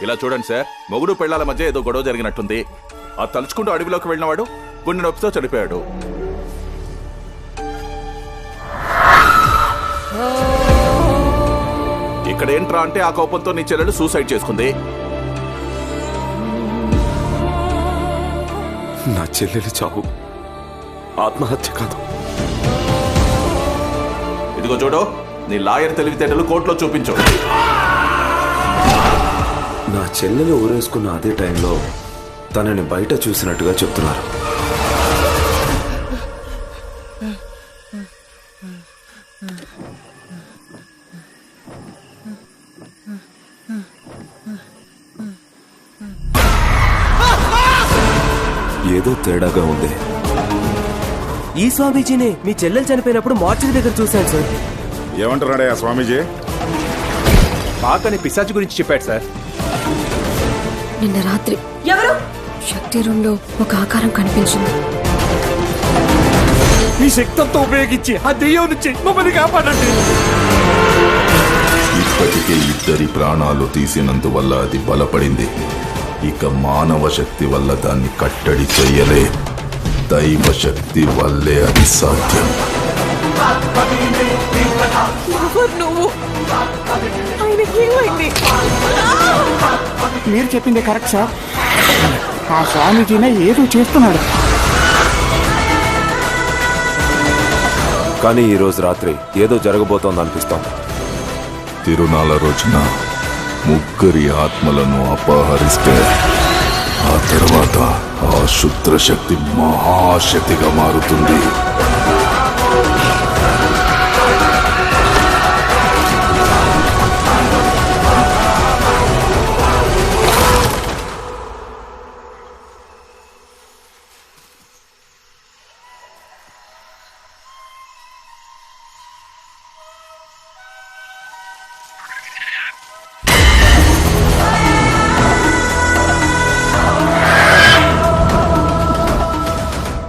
ఇలా చూడండి సార్, మొగుడు పెళ్లాల మధ్య ఏదో గొడవ జరిగినట్టుంది. ఆ తలుచుకుంటూ అడవిలోకి వెళ్ళినవాడు గుండె నొప్పితో చనిపోయాడు. ఇక్కడ ఏంట్రా అంటే ఆ కోపంతో నీ చెల్లెలు సూసైడ్ చేసుకుంది. నా చెల్లెలి చావు ఆత్మహత్య కాదు. ఇదిగో చూడు, నీ లాయర్ తెలివితేటలు కోర్టులో చూపించు. నా చెల్లెలు ఊరేసుకున్న అదే టైంలో తనని బయట చూసినట్టుగా చెప్తున్నారు. ఏదో తేడాగా ఉంది. ఈ స్వామీజీనే మీ చెల్లెలు చనిపోయినప్పుడు మార్చిడి దగ్గర చూశాను సార్. ఏమంటున్నాడే ఆ స్వామీజీ? పాకని పిశాచి గురించి చెప్పాడు సార్. నిన్న రాత్రి ఎవరు? శక్తి రూంలో ఒక ఆకారం కనిపించింది. మీ శక్తంతో ఉపయోగించి ఆ దెయ్యం నుంచి మమ్మల్ని కాపాడండి. ఇప్పటికే 2 ప్రాణాలు తీసినందువల్ల అది బలపడింది. ఇక మానవ శక్తి వల్ల దాన్ని కట్టడి చెయ్యలే. దైవ శక్తి వల్లే అది సాధ్యం. నువ్వు ఆయనకేమైంది? మీరు చెప్పింది కరెక్ట్ సార్. ఆ స్వామీజీనే ఏదో చేస్తున్నాడు. కానీ ఈ రోజు రాత్రి ఏదో జరగబోతోంది అనిపిస్తోంది. తిరునాళ్ళ రోజున 3 ఆత్మలను అపహరిస్తే ఆ తర్వాత ఆ శుద్ర శక్తి మహాశక్తిగా మారుతుంది.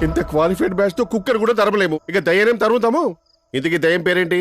ఇంత క్వాలిఫైడ్ బ్యాచ్ తో కుక్కర్ కూడా తరమలేము, ఇక దయ్యం తరుగుతాము. ఇంతకీ దయ్యం పేరేంటి?